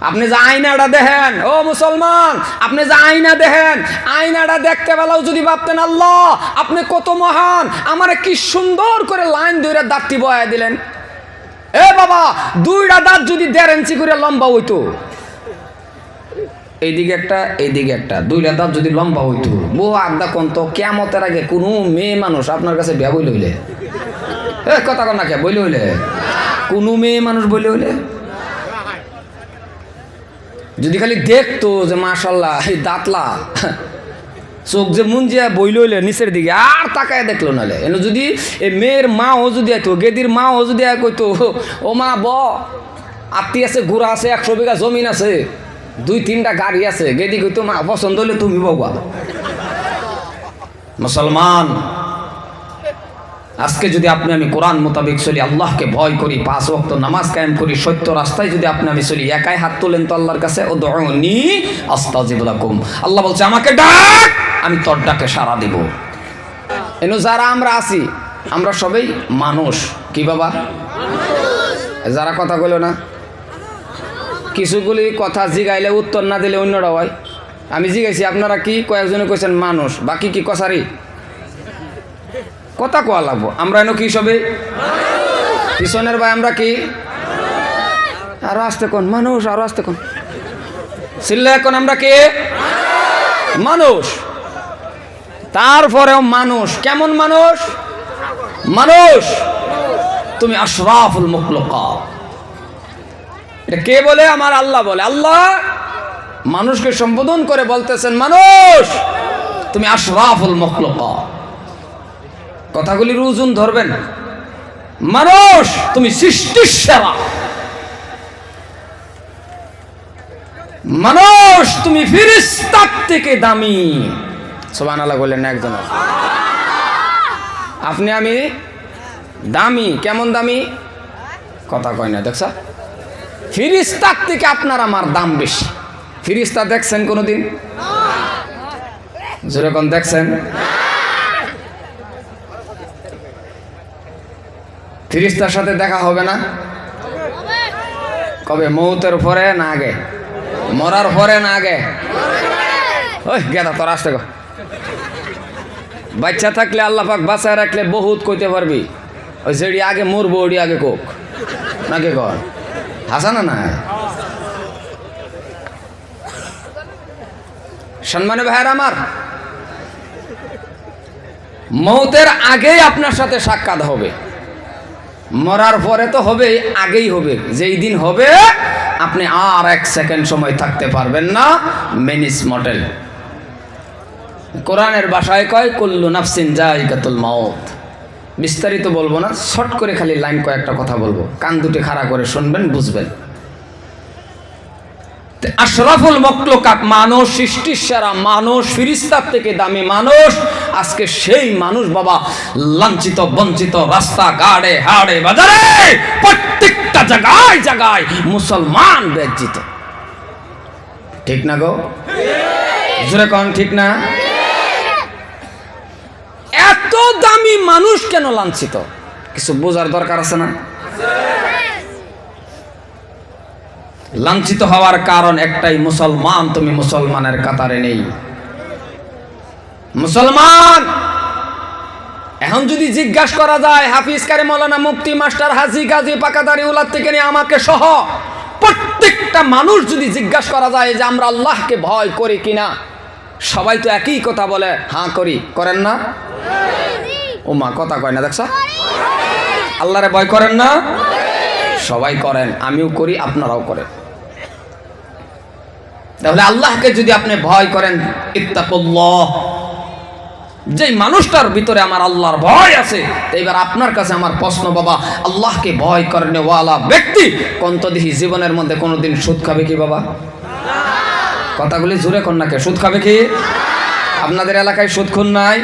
আপনি যে আয়নাটা দেখেন, ও মুসলমান, আপনি যে আয়না দেখেন, আয়নাটা দেখতে বেলাও যদি ভাবতেন আল্লাহ আপনি কত মহান, আমারে কি সুন্দর করে লাইন ধরে দাঁতটি বয়া দিলেন। এ বাবা, দুইটা দাঁত যদি 1.5 ইঞ্চি করে লম্বা হইতো, এইদিকে একটা এইদিকে একটা, দুইটা দাঁত যদি লম্বা হইতো, বহু আড্ডা কন্ত কিয়ামতের আগে কোনো মেয়ে মানুষ আপনার কাছে বিয়া বইলে হইলে, এ কথা কন না কে বইলে হইলে, কোনো মেয়ে মানুষ বইলে হইলে যদি খালি দেখতো যে মাশাল্লাহ এই দাঁতলা, চোখ যে মুঞ্জিয়া বইল হইলে নিচের দিকে আর তাকায় দেখলো নাহলে এনে যদি এই মেয়ের মাও যদি আইতো, গেদির মাও যদি কইতো ও মা ব আত্মি আছে, ঘোড়া আছে, 100 বিঘা জমিন আছে, 2-3টা গাড়ি আছে, গেদি কইতো মা পছন্দ হলে তুমি বাবা। মুসলমান, আজকে যদি আপনি আমি কোরআন মোতাবেক চলি, আল্লাহকে ভয় করি, 5 ওয়াক্ত নামাজ কায়েম করি, সত্য রাস্তায় যদি আপনি আমি চলি, একাই হাত তোলেন তো আল্লাহর কাছে, উদউনি আস্তাজিব লাকুম, আল্লাহ বলছে আমাকে ডাক, আমি তোর ডাকে সাড়া দিব। এনো যারা আমরা আছি, আমরা সবাই মানুষ, কি বাবা? যারা কথা কইল না, কিছুগুলি কথা জিগাইলে উত্তর না দিলে অন্যরা হয়। আমি জিগাইছি আপনারা কি, কয়েকজনে কইছেন মানুষ, বাকি কি কসারি কথা কোয়া লাগবো। আমরা এনো কি সবে পিছনের ভাই, আমরা কি আরো আসতে কোন মানুষ, আরো আসতে কোন চিল্লা এখন, আমরা কি মানুষ। তারপরেও মানুষ, কেমন মানুষ? মানুষ তুমি আশরাফুল মাখলুকাত। এটা কে বলে? আমার আল্লাহ বলে। আল্লাহ মানুষকে সম্বোধন করে বলতেছেন মানুষ তুমি আশরাফুল মাখলুকাত। কথাগুলির ওজন ধরবেন। মানুষ তুমি সৃষ্টির সেরা, মানুষ তুমি ফেরেশতার থেকে দামি। সুবহানাল্লাহ বললেন না একজন? আপনি আমি দামি, কেমন দামি? কথা কয় না, দেখছ? ফেরেশতার থেকে আপনার আমার দাম বেশি। ফেরেশতা দেখছেন কোনোদিন? যেরকম দেখছেন, ফেরেশতার সাথে দেখা হবে না? কবে? মৌতের পরে না আগে? মরার পরে না আগে? ওই গেদা তোর আসতে গো। বাচ্চা থাকলে আল্লাহ পাক বাঁচায় রাখলে বহুত কইতে পারবি, ওই যেটি আগে মরবো ওটি আগে কোক নাকি কর, হাসা না না? সম্মানে ভাইয়ের আমার, মৌতের আগেই আপনার সাথে সাক্ষাৎ হবে, মরার পরে তো হবে, আগেই হবে। যেই দিন হবে আপনি আর 1 সেকেন্ড সময় থাকতে পারবেন না। মেনিস মডেল কোরআনের ভাষায় কয় কুল্লু নাফসিন যায়িকাতুল মাউত। বিস্তারিত বলবো না, শর্ট করে খালি লাইন কয়েকটা কথা বলবো, কান দুটি খাড়া করে শুনবেন, বুঝবেন। আশরাফুল মাখলুকাত মানুষ, সৃষ্টির সেরা মানুষ, ফেরেশতার থেকে দামি মানুষ। আজকে সেই মানুষ বাবা লাঞ্ছিত বঞ্চিত, রাস্তা ঘাটে হাড়ে বাজারে প্রত্যেকটা জায়গায় জায়গায় মুসলমান বেজ্জিত। ঠিক না গো? জোরে কোন ঠিক না? এত দামি মানুষ কেন লাঞ্ছিত? কিছু বোঝার দরকার আছে না? লাঞ্ছিত হওয়ার কারণ একটাই, মুসলমান তুমি মুসলমানের কাতারে নেই। মুসলমান এখন যদি জিজ্ঞাসা করা যায় হাফিজ কারি মাওলানা মুফতি মাস্টার হাজী গাজী পাকাদারি উলাদ থেকে নিয়ে আমাকে সহ প্রত্যেকটা মানুষ যদি জিজ্ঞাসা করা যায় যে আমরা আল্লাহকে ভয় করি কিনা, সবাই তো একই কথা বলে, হ্যাঁ করি। করেন না? ও মা কথা কয় না, দেখছ? আল্লাহরে ভয় করেন না? সবাই করেন, আমিও করি, আপনারাও করেন। তাহলে আল্লাহকে যদি আপনি ভয় করেন, ইত্তাকুল্লাহ, যেই মানুষটার ভিতরে আমার আল্লাহর ভয় আছে, এইবার আপনার কাছে আমার প্রশ্ন বাবা, আল্লাহকে ভয় করেন ওয়ালা ব্যক্তি কোনতো দেখি জীবনের মধ্যে কোনোদিন সুদ খাবে কি বাবা? কথাগুলি জোরে কর না কে, সুদ খাবে কি? আপনাদের এলাকায় সুদখোর নাই?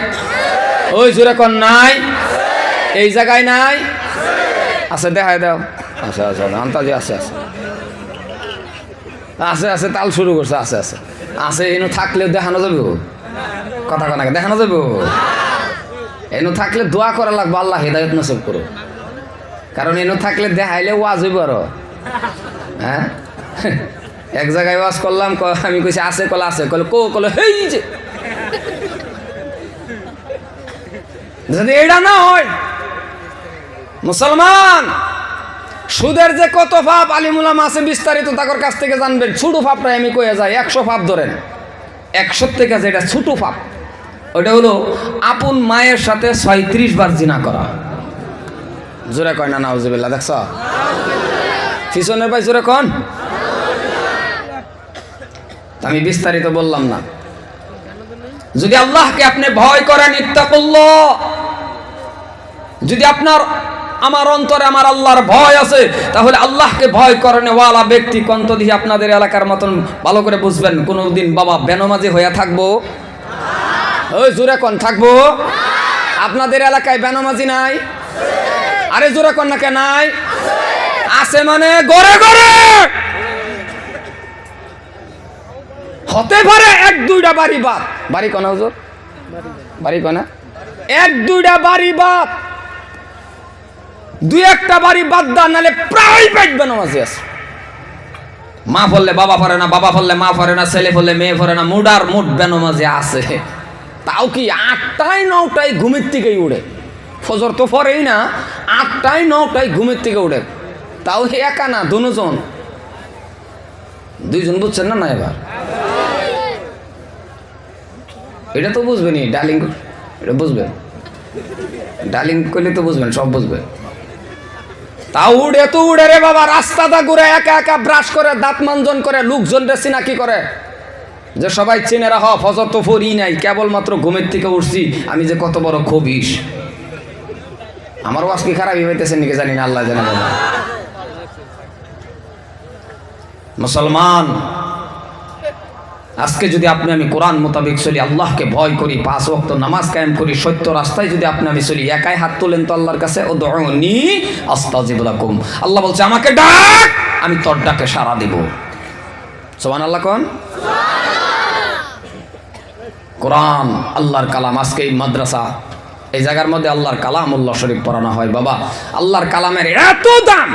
ওই জোরে কর নাই? এই জায়গায় নাই? আছে দেখায় দাও। আচ্ছা আচ্ছা আন্তাজি আছে আছে আছে আছে তাল শুরু করছে, আছে আছে আছে। এনে থাকলেও দেখানো যাবে, কথা কনাকে দেখানো যাবে। এনে থাকলে দোয়া করা লাগবে, আল্লাহ হেদায়েত নসিব করো। কারণ এনে থাকলে দেখাইলে ওয়াজ হইব আরো। হ্যাঁ এক জায়গায় ওয়াজ করলাম, আমি কইছি আছে, কলা আছে, কলে কো, কলে হেই যে যদি এটা না হয় মুসলমান, সুদের যে কত পাপ আলিমুলামা আছে বিস্তারিত তাদের কাছ থেকে জানবেন। ছোট পাপটাই আমি কয়ে যাই, 100 পাপ ধরেন, 100 থেকে যেটা ছোট পাপ ওটা হলো আপন মায়ের সাথে 36 বার জিনা করা। জোরে কয় না নাউজুবিল্লাহ? দেখছ পিছনের ভাই জোরে কন। আমি বিস্তারিত বললাম না। যদি আল্লাহকে আপনি ভয় করেন, ইত্তাকুল্লাহ, যদি আপনার আমার অন্তরে আমার আল্লাহর ভয় আছে, তাহলে আল্লাহকে ভয় করেন ওয়ালা ব্যক্তি কন্ত দিয়ে আপনাদের এলাকার মতন ভালো করে বুঝবেন, কোনোদিন বাবা বেনমাজি হয়ে থাকবো? ওই জোরে কন, থাকবো? আপনাদের এলাকায় বেনমাজি নাই? আরে জোরে কন না, কে নাই? আছে মানে গড়ে গড়ে হতে পারে 1-2টা বাড়ি বাদ। বাড়ি কোনা হুজুর? বাড়ি কোনা? 1-2টা বাড়ি বাদ, 2-1টা বাড়ি বাদ দেন, নাহলে প্রাইভেট বেনামাজি আছে। মা বললে বাবা পড়ে না, বাবা বললে মা পড়ে না, ছেলে বললে মেয়ে পড়ে না, মুডার মুড বেনামাজি আছে। তাও কি 8টায় 9টায় ঘুমের থেকেই উঠে। ফজর তো পড়েই না, 8টায় 9টায় ঘুমের থেকে উঠে। তাও একা না, দুজন, 2জন। বুঝছেন না? না এবার এটা তো বুঝবেনই, ডার্লিং, এটা বুঝবেন, ডার্লিং করলে তো বুঝবেন, সব বুঝবেন। তাও উড়ে তো উড়ে রে বাবা, রাস্তাটা ঘুরে একা একা ব্রাশ করে, দাঁত মাঞ্জন করে, লোকজন রে চিনাকি করে যে সবাই চিনে রাখ, ফজর তো পড়ি নাই, কেবলমাত্র ঘুমের থেকে উঠছি, আমি যে কত বড় খবিস। আমার ওয়াজ কি খারাপই হইতেছে নাকি জানি না, আল্লাহ জানে। বাবা মুসলমান, আজকে যদি আপনি আমি কোরআন মোতাবেক চলি, আল্লাহকে ভয় করি, 5 ওয়াক্ত নামাজ কায়েম করি, সত্য রাস্তায় যদি আপনি আমি চলি, একাই হাত তোলেন তো আল্লাহর কাছে, উদউনি আস্তাজিব লাকুম। আল্লাহ বলছে আমাকে ডাক, আমি তোর ডাকে সাড়া দেব। সুবহানাল্লাহ কোন? কোরআন আল্লাহর কালাম। আজকে এই মাদ্রাসা, এই জায়গার মধ্যে আল্লাহর কালামুল্লাহ শরীফ পড়ানো হয়। বাবা আল্লাহর কালামের এত দাম।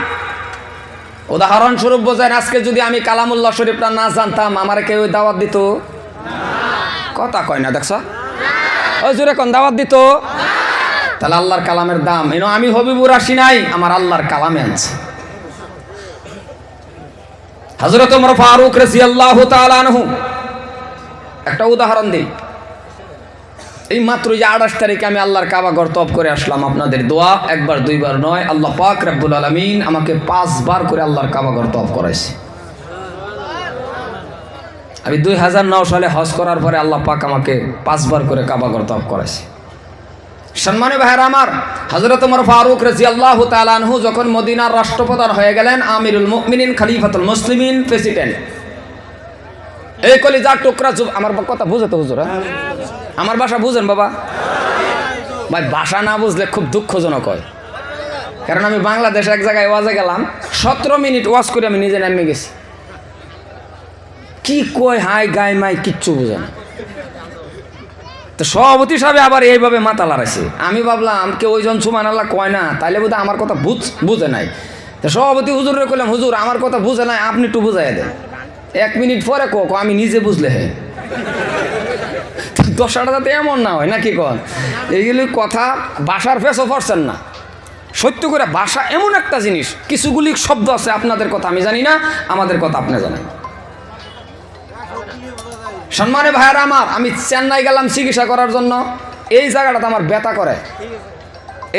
উদাহরণ স্বরূপ বোঝেন, আজকে যদি আমি কালামুল্লাহ শরীফটা না জানতাম, আমার কেউ দাওয়াত দিত? কথা কয় না, দেখছ? ওই জোরে কোন দাওয়াত দিত? তাহলে আল্লাহর কালামের দাম। আমি হবিবুর আসি নাই, আমার আল্লাহর কালামে আছে। হযরত ওমর ফারুক রাদিয়াল্লাহু তাআলা আনহু, একটা উদাহরণ দিই। এই মাত্র যে 28 তারিখে আমি আল্লাহর কাবা ঘর তওয়াফ করে আসলাম। আপনাদের দোয়া, 1বার 2বার নয়, আল্লাহ পাক রব্বুল আলামিন আমাকে 5 বার করে আল্লাহর কাবা ঘর তওয়াফ করাইছে। আমি 2009 সালে হজ করার পরে আল্লাহ পাক আমাকে 5 বার করে কাবা ঘর তওয়াফ করাইছে। সম্মানীয় ভাইরা আমার, হযরত ওমর ফারুক রাদিয়াল্লাহু তাআলা আনহু যখন মদিনার রাষ্ট্রপ্রধান হয়ে গেলেন, আমিরুল মুমিনিন, খলিফাতুল মুসলিমিন, প্রেসিডেন্ট, এই কলিজার টুকরা আমার কথা বুঝে তো হুজুর? আমার ভাষা বুঝেন বাবা? ভাই ভাষা না বুঝলে খুব দুঃখজনক হয়। কারণ আমি বাংলাদেশে এক জায়গায় ওয়াজে গেলাম, 17 মিনিট ওয়াজ করে আমি নিজে নেমে গেছি। কি কয় হাই গায় মাই কিচ্ছু বুঝে না। তো সভাপতি সাহেব আবার এইভাবে মাথা লড়াইছে। আমি ভাবলাম কেউ ওইজন সুবহানাল্লাহ কয় না, তাইলে বোধহয় আমার কথা বুঝে নাই। তো সভাপতি হুজুরে কইলাম, হুজুর আমার কথা বুঝে নাই, আপনি একটু বুঝাই দেন। 1 মিনিট পরে আমি নিজে বুঝলে হে। দশাটা যাতে এমন না হয় নাকি কন, এইগুলি কথা ভাষার ফেসও পড়ছেন না। সত্য করে ভাষা এমন একটা জিনিস, কিছুগুলি শব্দ আছে আপনাদের কথা আমি জানি না, আমাদের কথা আপনি জানেন। সম্মানে ভাইয়ারা আমার, আমি চেন্নাই গেলাম চিকিৎসা করার জন্য। এই জায়গাটাতে আমার ব্যথা করে,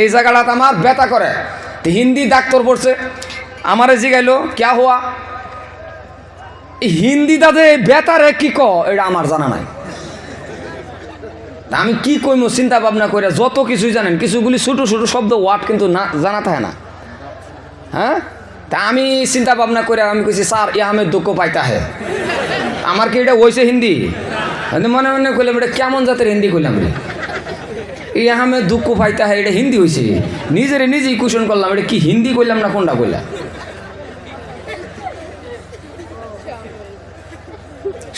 এই জায়গাটাতে আমার ব্যথা করে। হিন্দি ডাক্তার পড়ছে, আমারে জিগাইলো ক্যা হওয়া। হিন্দি দাদে ব্যথারে কি ক, এটা আমার জানা নাই। আমি কি কইমো চিন্তা ভাবনা করে যত কিছুই জানেন, কিছুগুলি ছোটো ছোটো শব্দ ওয়ার্ড কিন্তু না জানা থাকে না। হ্যাঁ, তা আমি চিন্তা ভাবনা করে আমি কইছি স্যার ইয়া আমি দুঃখ পাইতা হে। আমার কি এটা হয়েছে হিন্দি? মনে মনে কইলাম এটা কেমন জাতের হিন্দি কইলাম রে, ইয়া আমি দুঃখ পাইতা হে, এটা হিন্দি হয়েছে। নিজেই কোয়েশন করলাম, এটা কি হিন্দি কইলাম না কোনটা কইলাম।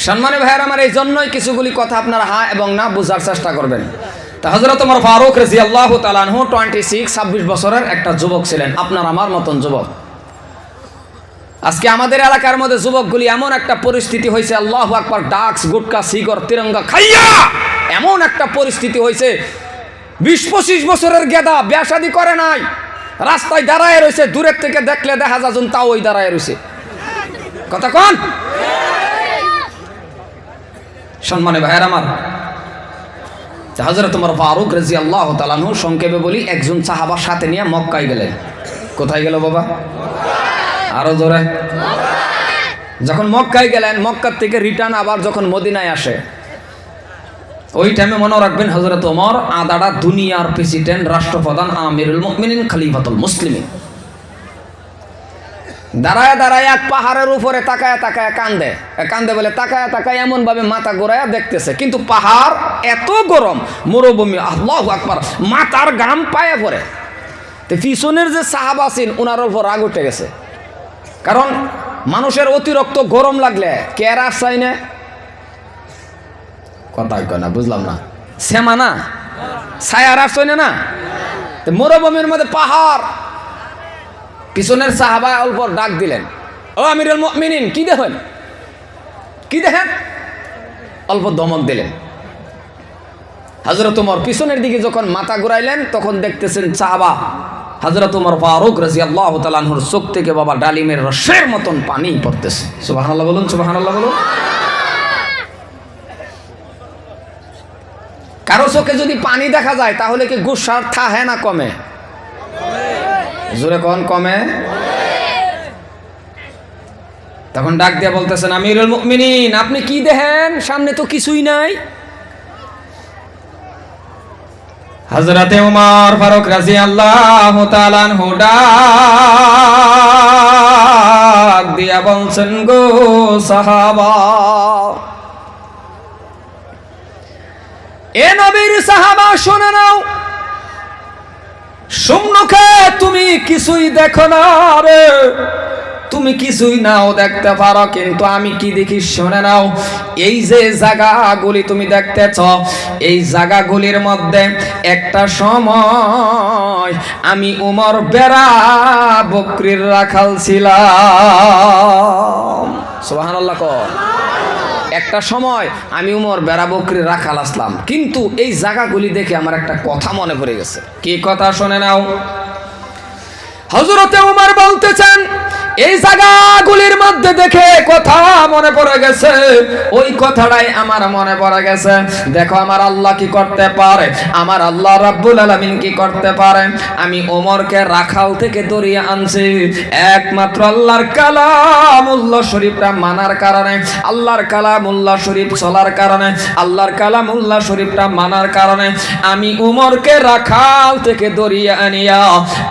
সম্মানীয় ভাইয়ের আমার, এই জন্যই কিছুগুলি কথা আপনারা হ্যাঁ এবং না বোঝার চেষ্টা করবেন। তা হযরত ওমর ফারুক রাদিয়াল্লাহু তাআলা আনহু 26 বছরের একটা যুবক ছিলেন, আপনার আমার মতন যুবক। আজকে আমাদের এলাকার মধ্যে যুবকগুলি এমন একটা পরিস্থিতি হয়েছে, আল্লাহু আকবার, ডাক্স গুটকা সিগার তিরঙ্গা খাইয়া এমন একটা পরিস্থিতি হয়েছে, 20-25 বছরের গেদা বিয়া শাদী করে নাই, রাস্তায় দাঁড়ায় রয়েছে, দূরের থেকে দেখলে দেখা যাজন তাও ওই দাঁড়ায় রয়েছে। কথা কোন সম্মানে ভাইয়ের আমার, হযরত ওমর ফারুক রাদিয়াল্লাহু তাআলা আনহু, সংক্ষেপে বলি, একজন সাহাবার সাথে নিয়ে মক্কায় গেলেন। কোথায় গেল বাবা? আরো জোরে। যখন মক্কায় গেলেন, মক্কা থেকে রিটার্ন আবার যখন মদিনায় আসে, ওই টাইমে মনে রাখবেন হযরত ওমর আদাড়া দুনিয়ার প্রেসিডেন্ট, রাষ্ট্রপ্রধান, আমিরুল মুমিনিন, খলিফাতুল মুসলিমিন। দাঁড়ায় দাঁড়ায় এক পাহাড়ের উপরে তাকায় তাকায় কান্দে, কান্দে বলে তাকায় তাকায় এমন ভাবে মাথা ঘোরায় দেখতেছে, কিন্তু পাহাড় এত গরম, মরুভূমি, আল্লাহু আকবার, মাথার ঘাম পায়ে পড়ে। তো পিছনের যে সাহাবা আছেন ওনার উপর রাগ উঠে গেছে, কারণ মানুষের অতিরিক্ত গরম লাগলে কেয়ার চাই না, কথাই কয় না, বুঝলাম না, সেমা না, ছায়ার আর চাই না, মরুভূমির মধ্যে পাহাড়। পিছনের সাহাবা অল্প ডাক দিলেন, ও আমিরুল মুমিনিন, কি দেখেন, কি দেখেন, অল্প ধমক দিলেন। হযরত ওমর পিছনের দিকে যখন মাথা ঘুরাইলেন, তখন দেখতেছেন সাহাবা হযরত ওমর ফারুক রাদিয়াল্লাহু তাআলা আনহুর চোখ থেকে বাবা ডালিমের রসের মতন পানি পড়তেছে। সুবহানাল্লাহ বলুন, সুবহানাল্লাহ বলুন। কারো চোখে যদি পানি দেখা যায় তাহলে কি গুসার থাহে না কমে? জোরে কোন কমে? তখন ডাক দিয়ে বলতেছেন, আমিরুল মুমিনিন, আপনি কি দেখেন, সামনে তো কিছুই নাই। হযরতে ওমর ফারুক রাদিয়াল্লাহু তাআলা আনহু ডাক দিয়া বলছেন, গো সাহাবা, এ নবীর সাহাবা শুনে নাও, সম্মুখে তুমি কিছুই দেখো না রে, তুমি কিছুই নাও দেখতে পারো, কিন্তু আমি কি দেখি শুনে নাও। এই যে জায়গাগুলি তুমি দেখতেছ, এই জায়গাগুলির মধ্যে একটা সময় আমি উমর বেড়া বকরির রাখাল ছিলাম। সুবহানাল্লাহ। একটা সময় আমি উমর বেড়া বকরির রাখাল আসলাম, কিন্তু এই জায়গাগুলি দেখে আমার একটা কথা মনে পড়ে গেছে। কি কথা শুনে নাও। হযরতে ওমর বলতেছেন, এই জায়গাগুলির মধ্যে দেখে কথা মনে পড়ে গেছে, ওই কথাটাই আমার মনে পড়ে গেছে। দেখো আমার আল্লাহ কি করতে পারে, আমার আল্লাহ রাব্বুল আলামিন কি করতে পারে। আমি ওমরকে রাখাল থেকে ধরিয়ে আনছি একমাত্র আল্লাহর কালামুল্লাহ শরীফটা মানার কারণে, আল্লাহর কালামুল্লাহ শরীফ চলার কারণে, আল্লাহর কালামুল্লাহ শরীফটা মানার কারণে আমি ওমরকে রাখাল থেকে ধরিয়ে আনিয়া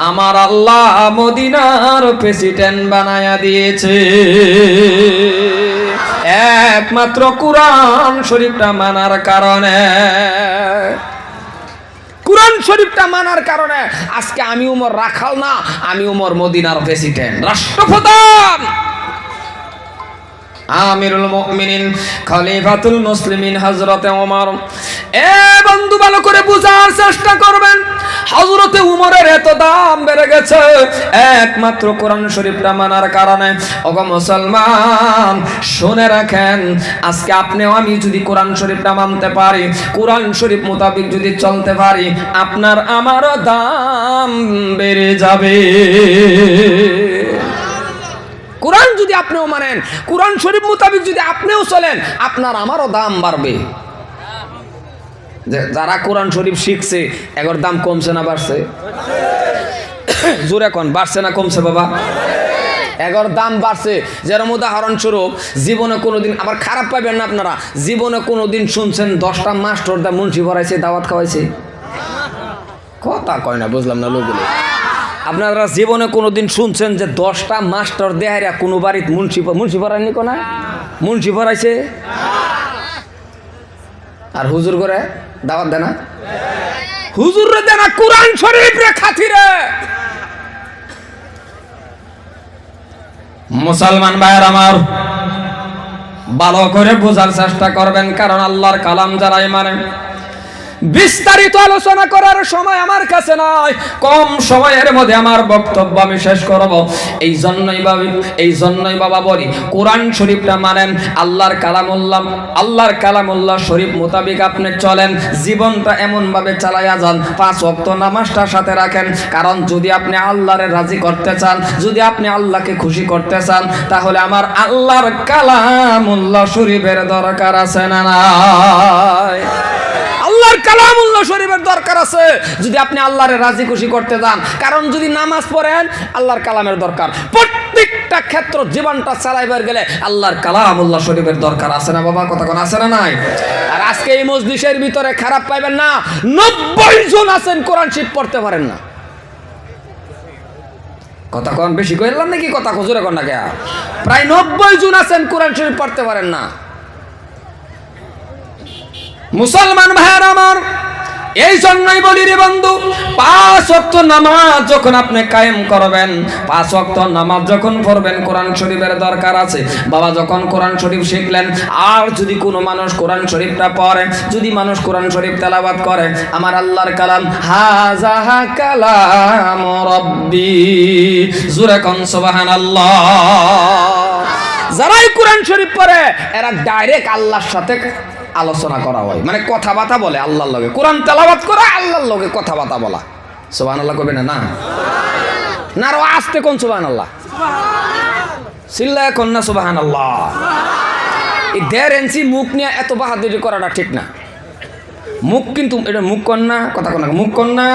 আমার আল্লাহ মদিনার প্রেসিডেন্ট বানায়া দিয়েছে একমাত্র কুরআন শরীফটা মানার কারণে। কুরআন শরীফটা মানার কারণে আজকে আমি উমর রাখাল না, আমি উমর মদিনার প্রেসিডেন্ট, রাষ্ট্রপ্রধান, আমিরুল মুমিনিন, খলিফাতুল মুসলিমিন হযরতে ওমর। এ বন্ধু, ভালো করে বুঝার চেষ্টা করবেন, হযরতে উমরের এত দাম বেড়ে গেছে একমাত্র কোরআন শরীফটা মানার কারণে। ওগো মুসলমান, শুনে রাখেন, আজকে আপনিও আমি যদি কোরআন শরীফটা মানতে পারি, কোরআন শরীফ মোতাবেক যদি চলতে পারি, আপনার আমারও দাম বেড়ে যাবে। কোরআন যদি আপনিও মানেন, কোরআন শরীফ মোতাবেক যদি আপনিও চলেন, আপনার আমারও দাম বাড়বে। যারা কোরআন শরীফ শিখছে, এগোর দাম কমছে না বাড়ছে? জোরে কোন, বাড়ছে না কমছে বাবা? এগোর দাম বাড়ছে। যেরকম উদাহরণস্বরূপ, জীবনে কোনোদিন, আবার খারাপ পাবেন না আপনারা, জীবনে কোনোদিন শুনছেন 10টা মাস্টার দা মুন্সি ভরাইছে, দাওয়াত খাওয়াইছে? কথা কয় না, বুঝলাম না লোকগুলো। আপনারা জীবনে কোনোদিন শুনছেন যে 10টা মাস্টার দেহারা কোনো বাড়িতে মুন্সি ভরায়নি? কোনা মুন্সি ভরাইছে? আর হুজুর করে দাওয়াত দেনা, হুজুর রে দেনা কোরআন শরীফ রে খাতিরে। মুসলমান ভাইয়ের আমার, ভালো করে বোঝার চেষ্টা করবেন, কারণ আল্লাহর কালাম যারাই মানে, বিস্তারিত আলোচনা করার সময় আমার কাছে নাই, কম সময়ের মধ্যে আমার বক্তব্য আমি শেষ করব। এই জন্যই বাবা বলি, কোরআন শরীফটা মানেন, আল্লাহর কালামুল্লাহ শরীফ মোতাবেক আপনি চলেন, জীবনটা এমন ভাবে চালায়া যান, 5 ওয়াক্ত নামাজটা সাথে রাখেন। কারণ যদি আপনি আল্লাহরে রাজি করতে চান, যদি আপনি আল্লাহকে খুশি করতে চান, তাহলে আমার আল্লাহর কালামুল্লাহ শরীফের দরকার আছে না নাই? আল্লাহর কালামুল্লাহ শরীফের দরকার আছে যদি আপনি আল্লাহরে রাজি খুশি করতে যান। কারণ যদি নামাজ পড়েন, আল্লাহর কালামের দরকার। প্রত্যেকটা ক্ষেত্র জীবনটা চালাইবার গেলে আল্লাহর কালামুল্লাহ শরীফের দরকার আছে না বাবা? কথা কোন আছে না নাই? আর আজকে এই মজলিসের ভিতরে খারাপ পাইবেন না, 90 জন আছেন কোরআন শরীফ পড়তে পারেন না। কথা কোন বেশি কইলাম নাকি? কথা খুজুরে কোন না কে? প্রায় 90 জন আছেন কোরআন শরীফ পড়তে পারেন না। মুসলমান ভাইরা আমার, এই জন্যই বলি রে বন্ধু, 5 ওয়াক্ত নামাজ যখন আপনি কায়েম করবেন, 5 ওয়াক্ত নামাজ যখন পড়বেন, কোরআন শরীফের দরকার আছে বাবা। যখন কোরআন শরীফ শিখলেন, আর যদি কোনো মানুষ কোরআন শরীফটা পড়ে, যদি মানুষ কোরআন শরীফ তেলাওয়াত করে, আমার আল্লাহর কালাম, হাযা কালাম রাব্বি, জোরে কোন সুবহানাল্লাহ। যারাই কোরআন শরীফ পড়ে এরা ডাইরেক্ট আল্লাহর সাথে আলোচনা করা হয়, মানে কথাবার্তা বলে আল্লাহর লগে। কোরআন তেলাওয়াত করে আল্লাহর লগে কথাবার্তা বলা। সুবহানাল্লাহ কবে না? না না, আরো আস্তে কোন সুবহানাল্লাহ, চিল্লায় কোন না সুবহানাল্লাহ। এই 1.5 ইঞ্চি মুখ নিয়ে এত বাহাদুরি করাটা ঠিক না। মুখ কিন্তু এটা মুখ কর না, কথা কন না, মুখ কর না।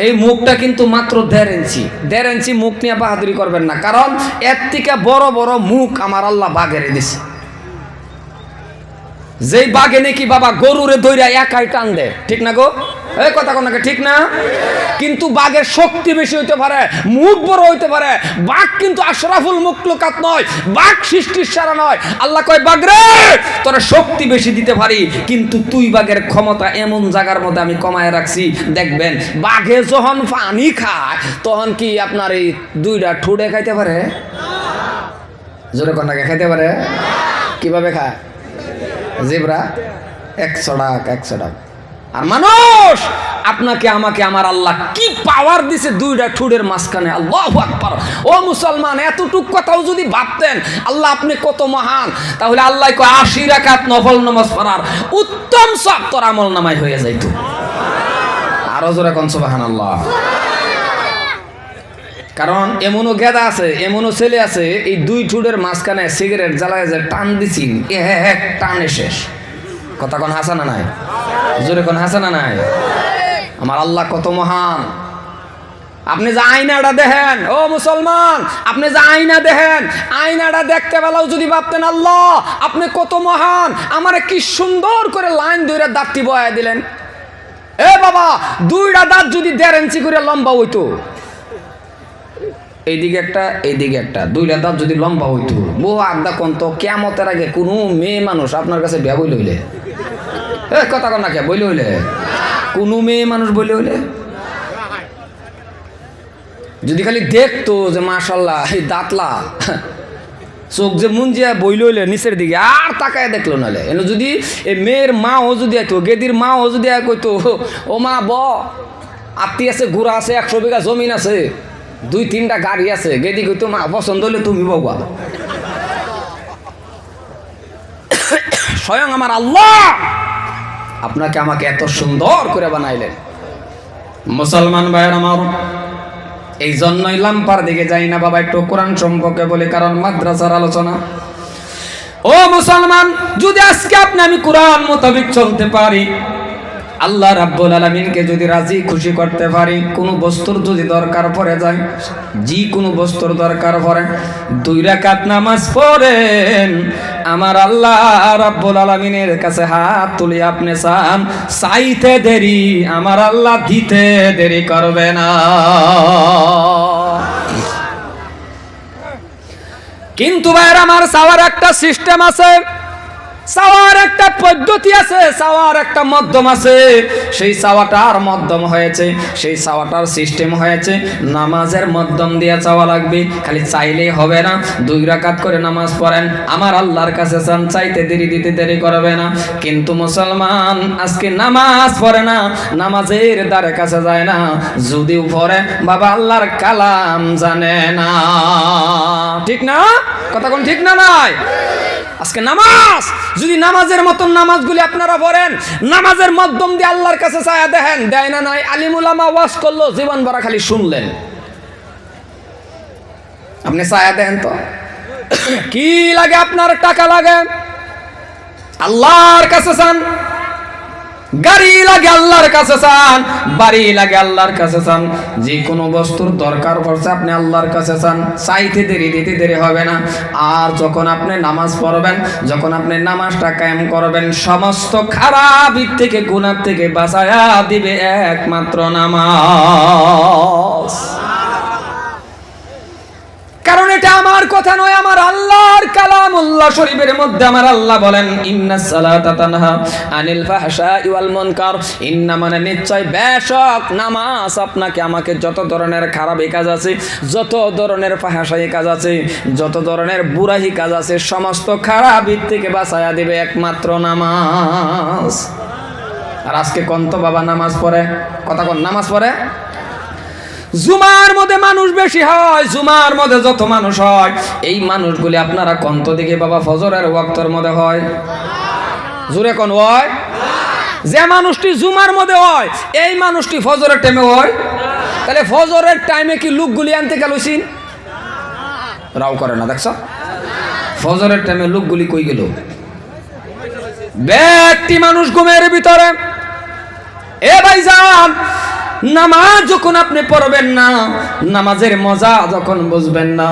এই মুখটা কিন্তু মাত্র 1.5 ইঞ্চি মুখ নিয়ে বাহাদুরি করবেন না। কারণ এর থেকে বড় বড় মুখ আমার আল্লাহ বাগেরে দিছে। যেই বাঘে নাকি বাবা গরুরে দইরা একাই টান দেয়, ঠিক না গো? এই কথা কোন নাকি ঠিক না? কিন্তু বাঘের শক্তি বেশি হইতে পারে, মুখ বড় হইতে পারে। বাঘ কিন্তু আশরাফুল মুখলুকাত নয়, বাঘ সৃষ্টির সেরা নয়। আল্লাহ কয়, বাঘ রে তোরা শক্তি বেশি দিতে পারি, কিন্তু তুই বাঘের ক্ষমতা এমন জায়গার মধ্যে আমি কমায় রাখছি। দেখবেন বাঘে যখন পানি খায়, তখন কি আপনার এই 2টা ঠোঁটে খাইতে পারে? জোরে কোন নাকি খাইতে পারে? কিভাবে খায়? জিবরা 100 টাকা। আর মানুষ আপনাকে আমাকে আমার আল্লাহ কি পাওয়ার দিছে 2টা ঠোঁটের মাঝখানে। আল্লাহু আকবার। ও মুসলমান, এতটুক কথাও যদি ভাবতেন আল্লাহ আপনি কত মহান, তাহলে আল্লাহ কয় 80 রাকাত নফল নামাজ পড়ার উত্তম সব তোর আমল নামায় হয়ে যাইতো। আরো জোরে কোন সুবহানাল্লাহ। কারণ এমনও গেদা আছে, এমনও ছেলে আছে, এই 2 ঠোঁটের মাঝখানে সিগারেট জ্বালায় যে টান দিছি, এক টানে শেষ। কথা কোন হাসা না নাই? জোরে কোন হাসা না নাই? আমার আল্লাহ কত মহান। আপনি যে আয়নাটা দেখেন, ও মুসলমান, আপনি যে আয়না দেখেন, আয়নাটা দেখতে বেলাও যদি ভাবতেন আল্লাহ আপনি কত মহান, আমারে কি সুন্দর করে লাইন ধরে দাঁতটি বয়ায় দিলেন। এ বাবা, 2টা দাঁত যদি 1.5 ইঞ্চি করে লম্বা হইতো, এইদিকে একটা এইদিকে একটা, 2টা দাঁত যদি লম্বা হইতো, বহু আড্ডা কন্ত কিয়ামতের আগে কোনো মেয়ে মানুষ আপনার কাছে বিয়া বইলে হইলে, কথা কন না কে বইলে হইলে, কোনো মেয়ে মানুষ বইলে হইলে যদি খালি দেখতো যে মাশাল্লাহ এই দাঁতলা, চোখ যে মুঞ্জিয়া বইলে হইলে নিচের দিকে আর তাকায় দেখলো নাহলে। এনে যদি এই মেয়ের মাও যদি আইতো, গেদির মাও যদি কইতো, ও মা ব আত্মী আছে, ঘোড়া আছে, 100 বিঘা জমিন আছে, 2-3টা গাড়ি আছে, গেদি কইতো মা পছন্দ হলে তুমি বাবা। স্বয়ং আমার আল্লাহ আপনাকে আমাকে এত সুন্দর করে বানাইলেন। মুসলমান ভাইয়ের আমার, এই জন্যই লাম্পার দিকে যাই না বাবা, একটু কোরআন সম্পর্কে বলি, কারণ মাদ্রাসার আলোচনা। ও মুসলমান, যদি আজকে আপনি আমি কোরআন মোতাবেক চলতে পারি, আল্লাহ রাব্বুল আলামিনকে যদি রাজি খুশি করতে পারি, কোনো বস্তুর যদি দরকার পড়ে যায়, যে কোনো বস্তুর দরকার পড়ে, 2 রাকাত নামাজ পড়েন, আমার আল্লাহ রাব্বুল আলামিনের কাছে হাত তুলে আপনি চান, চাইতে দেরি আমার আল্লাহ দিতে দেরি করবে না। কিন্তু ভাইরা আমার চাওয়ার একটা সিস্টেম আছে। চাওয়ার একটা পদ্ধতি আছে, চাওয়ার একটা মাধ্যম আছে। সেই চাওয়াটার মাধ্যম হয়েছে, সেই চাওয়াটার সিস্টেম হয়েছে নামাজের মাধ্যম দিয়ে চাওয়া লাগবে। খালি চাইলেই হবে না। 2 রাকাত করে নামাজ পড়েন, আমার আল্লাহর কাছে চান, চাইতে দেরি দিতে দেরি করবে না। কিন্তু মুসলমান আজকে নামাজ পড়ে না, নামাজের দ্বারে কাছে যায় না, যদিও পড়ে বাবা আল্লাহর কালাম জানে না। ঠিক না কথা কোন ঠিক না নাই? আজকে নামাজ যদি নামাজের মতন নামাজগুলি আপনারা পড়েন, নামাজের মাধ্যম দিয়ে আল্লাহর কাছে চায়া দেখেন, দেয় না নাই? আলিম উলামা ওয়াজ করলো, জীবন ভরা খালি শুনলেন, আপনি চায়া দেখেন তো কি লাগে? আপনার টাকা লাগে, আল্লাহর কাছে চান। গাড়ি লাগে, আল্লাহর কাছে চান। বাড়ি লাগে, আল্লাহর কাছে চান। যে কোনো বস্তুর দরকার পড়ছে আপনি আল্লাহর কাছে চান, চাইতে দেরি দিতে দেরি হবে না। আর যখন আপনি নামাজ পড়বেন, যখন আপনি নামাজটা কায়েম করবেন, সমস্ত খারাপ থেকে, গুনাহ থেকে বাঁচায়া দিবে একমাত্র নামাজ। কারণ এটা আমার কথা নয়, আমার আল্লাহর কালামুল্লাহ শরীফের মধ্যে আমার আল্লাহ বলেন, ইন্নাস সালাতা তানহা আনিল ফাহশাই ওয়াল মুনকার। ইন্না মানে নিশ্চয়, বেশক নামাজ আপনাকে আমাকে যত ধরনের খারাপি কাজ আছে, যত ধরনের ফাহশাই কাজ আছে, যত ধরনের বুরাহি কাজ আছে, সমস্ত খারাপি থেকে বাঁচায়া দিবে একমাত্র নামাজ। আর আজকে কোন তো বাবা নামাজ পড়ে, কথা কোন নামাজ পড়ে? জুমার মধ্যে মানুষ বেশি হয়, জুমার মধ্যে যত মানুষ হয়, এই মানুষগুলি আপনারা কন্ত দিকে বাবা ফজরের ওয়াক্তের মধ্যে হয়? জোরে কোন হয়? যে মানুষটি জুমার মধ্যে হয়, এই মানুষটি ফজরের টাইমে হয়? তাহলে ফজরের টাইমে কি লোকগুলি আনতে গেলছিন? রাও করে না, দেখছ? ফজরের টাইমে লোকগুলি কই গেল? ব্যক্তি মানুষ ঘুমের ভিতরে। এ ভাইজান, নামাজ যখন আপনি পড়বেন না, নামাজের মজা যখন বুঝবেন না,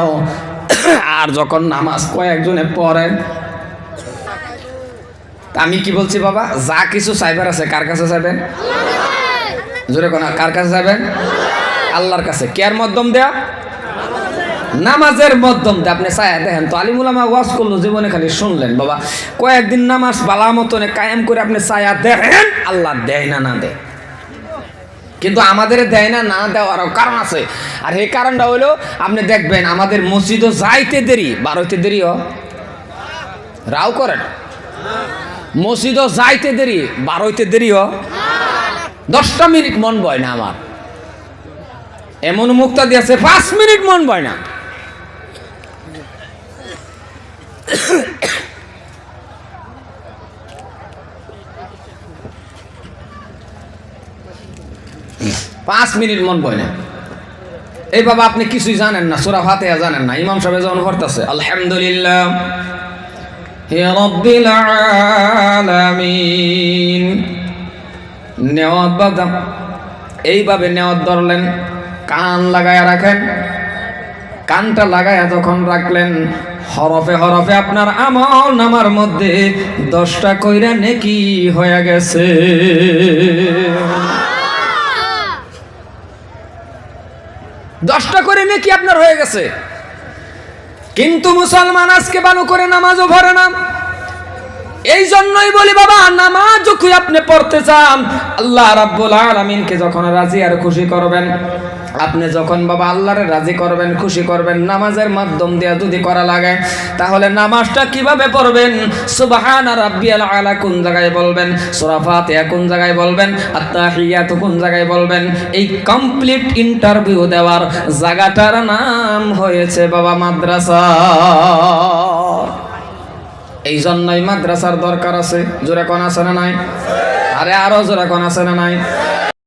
আর যখন নামাজ কয়েকজনে পড়েন, আমি কি বলছি বাবা, যা কিছু চাইবার আছে কার কাছে চাইবেন? জোরে কোন, কার কাছে চাইবেন? আল্লাহর কাছে। কেয়ার মাধ্যম দেয়া? নামাজের মাধ্যম দিয়ে আপনি চায়া দেখেন তো। আলিম উলামা ওয়াজ করলো, জীবনে খালি শুনলেন বাবা, কয়েকদিন নামাজ বালা মতনে কায়েম করে আপনি চায়া দেখেন, আল্লাহ দেয় না না দেয়। কিন্তু আমাদের দেয় না, না দেওয়ারও কারণ আছে। আর এই কারণটা হলো, আপনি দেখবেন আমাদের মসজিদও যাইতে দেরি, 12তে দেরিও রাও করেন। মসজিদও যাইতে দেরি, 12তে দেরিও 10টা মিনিট মন বয় না আমার। এমন মুক্তা দিয়েছে 5 মিনিট মন বয় না। পাঁচ মিনিট মন বয় না। এই বাবা আপনি কিছুই জানেন না, সূরা ফাতিহা জানেন না। ইমাম সাহেব যখন পড়তেছে আলহামদুলিল্লাহ হে রাব্বিল আলামিন, নেওয়াত বাদাম এইভাবে নেওয়াত ধরলেন, কান লাগায়া রাখেন। কানটা লাগায়া যখন রাখলেন, হরফে হরফে আপনার আমল নামার মধ্যে 10টা কইরা নেকি হয়ে গেছে। 10টা করে নেকি আপনার হয়ে গেছে। কিন্তু মুসলমান আজকে ভালো করে নামাজও পড়ে না। এই জন্যই বলি বাবা, নামাজ যখন আপনি পড়তে চান, আল্লাহ রাব্বুল আলামিনকে যখন রাজি আর খুশি করবেন, আপনি যখন বাবা আল্লাহরে রাজি করবেন, খুশি করবেন, নামাজের মাধ্যম দিয়ে যদি করা লাগে, তাহলে নামাজটা কিভাবে পড়বেন? সুবহানা রাব্বিয়াল আলা কোন জায়গায় বলবেন, সূরা ফাতিহা কোন জায়গায় বলবেন, আত-তাহিয়াতু কোন জায়গায় বলবেন, এই কমপ্লিট ইন্টারভিউ দেওয়ার জায়গাটার নাম হয়েছে বাবা মাদ্রাসা। এই জন্যই মাদ্রাসার দরকার আছে। জোরে কোন আছে না নাই? আরে আরো জোরে কোন আছে না নাই?